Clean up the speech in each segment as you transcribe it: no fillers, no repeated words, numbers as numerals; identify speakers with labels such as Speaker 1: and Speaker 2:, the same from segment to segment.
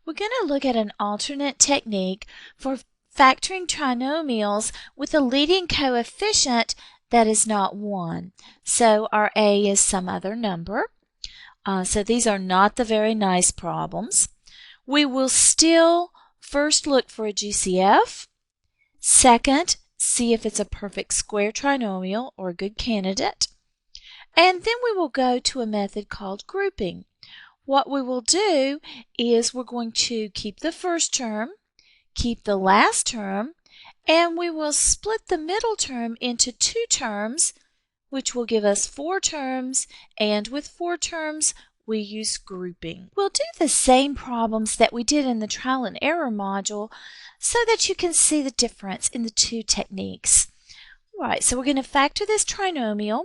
Speaker 1: We're going to look at an alternate technique for factoring trinomials with a leading coefficient that is not 1. So our a is some other number. So these are not the very nice problems. We will still first look for a GCF. Second, see if it's a perfect square trinomial or a good candidate. And then we will go to a method called grouping. What we will do is we're going to keep the first term, keep the last term, and we will split the middle term into two terms, which will give us 4 terms, and with 4 terms, we use grouping. We'll do the same problems that we did in the trial and error module so that you can see the difference in the two techniques. All right, so we're going to factor this trinomial.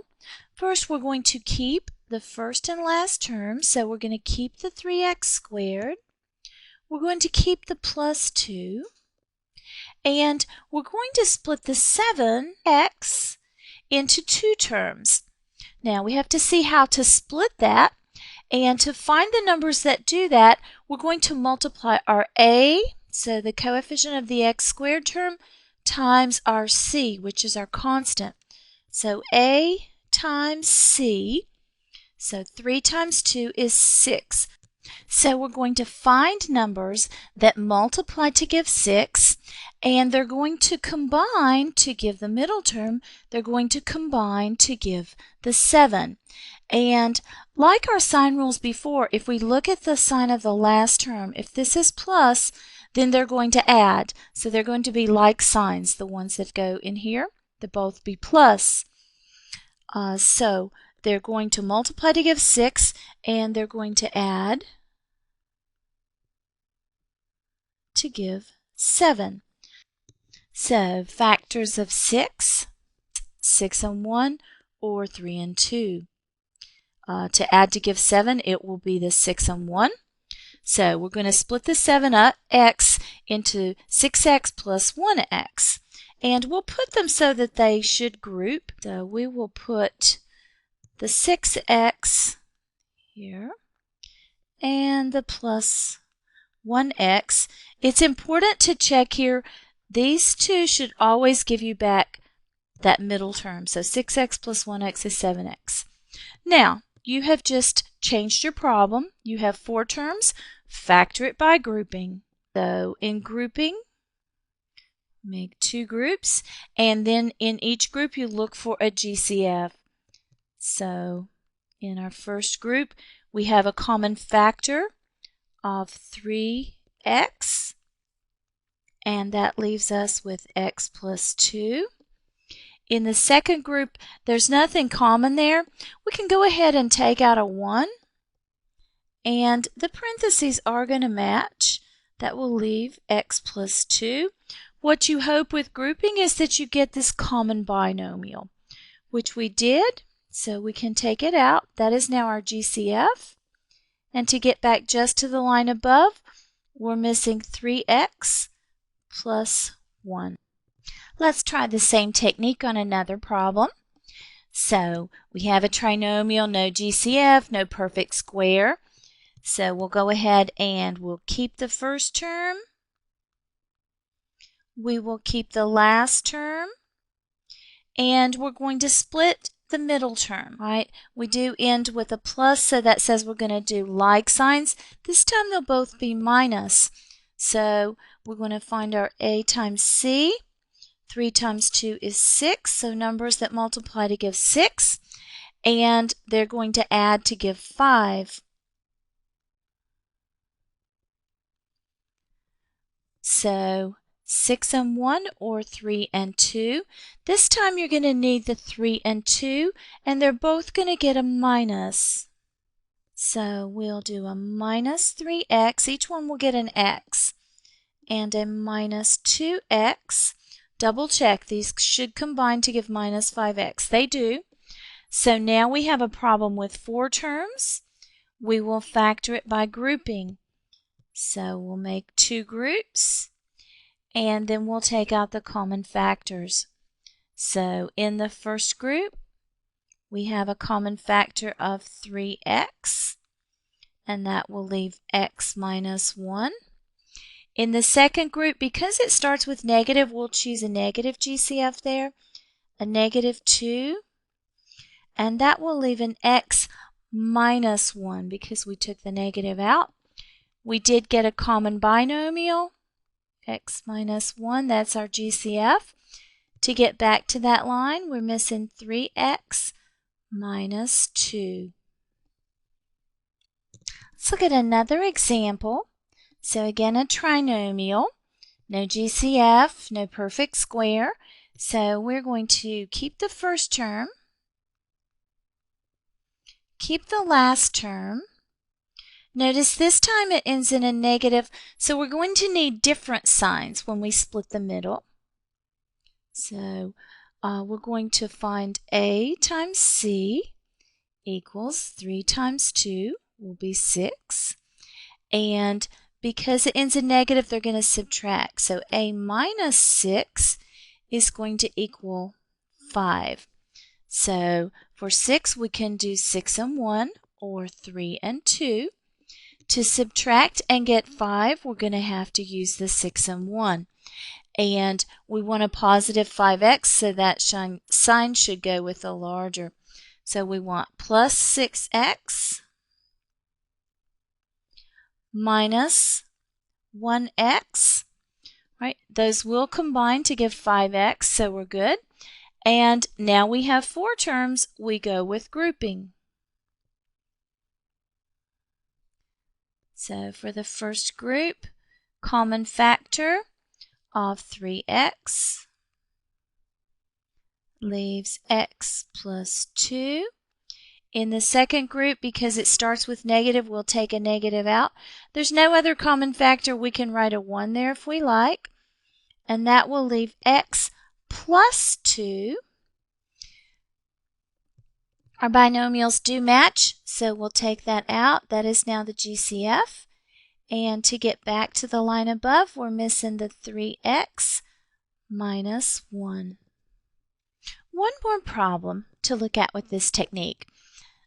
Speaker 1: First, we're going to keep the first and last term, so we're going to keep the 3x squared. We're going to keep the plus 2, and we're going to split the 7x into 2 terms. Now, we have to see how to split that, and to find the numbers that do that, we're going to multiply our a, so the coefficient of the x squared term, times our c, which is our constant. So a times c, so 3 times 2 is 6. So we're going to find numbers that multiply to give 6, and they're going to combine to give the middle term. They're going to combine to give the 7. And like our sign rules before, if we look at the sign of the last term, if this is plus, then they're going to add. So they're going to be like signs, the ones that go in here, they'll both be plus. So they're going to multiply to give 6, and they're going to add to give 7. So factors of 6, 6 and 1, or 3 and 2. To add to give 7, it will be the 6 and 1. So we're going to split the 7x into 6x plus 1x. And we'll put them so that they should group. So we will put the 6x here and the plus 1x. It's important to check here. These two should always give you back that middle term. So 6x plus 1x is 7x. Now, you have just changed your problem. You have 4 terms. Factor it by grouping. So in grouping, make 2 groups, and then in each group you look for a GCF. So in our first group, we have a common factor of 3x, and that leaves us with x plus 2. In the second group, there's nothing common there. We can go ahead and take out a 1, and the parentheses are going to match. That will leave x plus 2. What you hope with grouping is that you get this common binomial, which we did, so we can take it out. That is now our GCF. And to get back just to the line above, we're missing 3x plus 1. Let's try the same technique on another problem. So we have a trinomial, no GCF, no perfect square. So we'll go ahead and we'll keep the first term. We will keep the last term. And we're going to split the middle term, right? We do end with a plus, so that says we're going to do like signs. This time they'll both be minus. So we're going to find our a times c. 3 times 2 is 6, so numbers that multiply to give 6, and they're going to add to give 5. So 6 and 1 or 3 and 2. This time you're going to need the 3 and 2, and they're both going to get a minus. So we'll do a minus 3x. Each one will get an x, and a minus 2x. Double check, these should combine to give minus 5x. They do. So now we have a problem with 4 terms. We will factor it by grouping. So we'll make 2 groups, and then we'll take out the common factors. So in the first group, we have a common factor of 3x, and that will leave x minus 1. In the second group, because it starts with negative, we'll choose a negative GCF there, a -2, and that will leave an x minus 1 because we took the negative out. We did get a common binomial, x minus 1, that's our GCF. To get back to that line, we're missing 3x minus 2. Let's look at another example. So again, a trinomial, no GCF, no perfect square. So we're going to keep the first term, keep the last term. Notice this time it ends in a negative, so we're going to need different signs when we split the middle. So we're going to find a times c equals 3 times 2 will be 6. And because it ends in negative, they're going to subtract. So a minus 6 is going to equal 5. So for 6, we can do 6 and 1 or 3 and 2. To subtract and get 5, we're going to have to use the 6 and 1. And we want a positive 5x, so that sign should go with the larger. So we want plus 6x minus 1x. Right? Those will combine to give 5x, so we're good. And now we have 4 terms, we go with grouping. So for the first group, common factor of 3x leaves x plus 2. In the second group, because it starts with negative, we'll take a negative out. There's no other common factor. We can write a 1 there if we like. And that will leave x plus 2. Our binomials do match, so we'll take that out. That is now the GCF. And to get back to the line above, we're missing the 3x minus 1. One more problem to look at with this technique.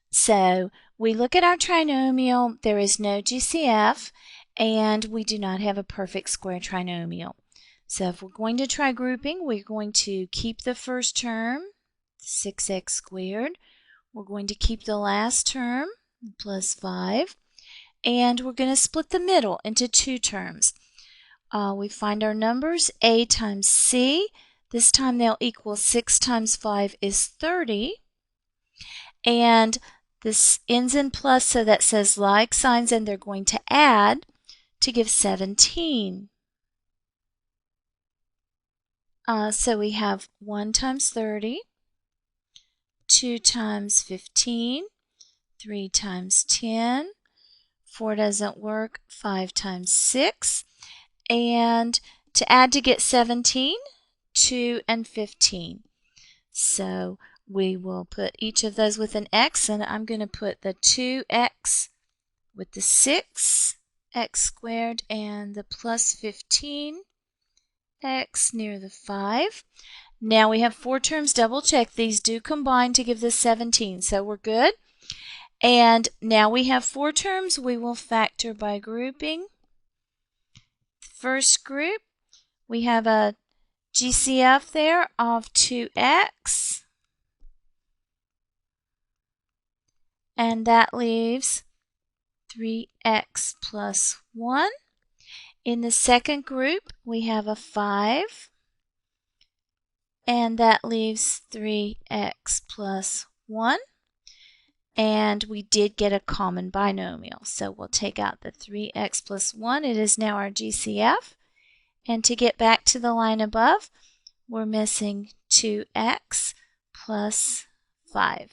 Speaker 1: So we look at our trinomial, there is no GCF, and we do not have a perfect square trinomial. So if we're going to try grouping, we're going to keep the first term, 6x squared. We're going to keep the last term, plus 5. And we're going to split the middle into 2 terms. We find our numbers, a times c. This time they'll equal 6 times 5 is 30. And this ends in plus, so that says like signs, and they're going to add to give 17. So we have 1 times 30, 2 times 15, 3 times 10, 4 doesn't work, 5 times 6. And to add to get 17, 2 and 15. So we will put each of those with an x, and I'm going to put the 2x with the 6x squared and the plus 15x near the 5. Now we have 4 terms. Double check. These do combine to give the 17, so we're good. And now we have 4 terms. We will factor by grouping. First group, we have a GCF there of 2x. And that leaves 3x plus 1. In the second group, we have a 5. And that leaves 3x plus 1. And we did get a common binomial. So we'll take out the 3x plus 1. It is now our GCF. And to get back to the line above, we're missing 2x plus 5.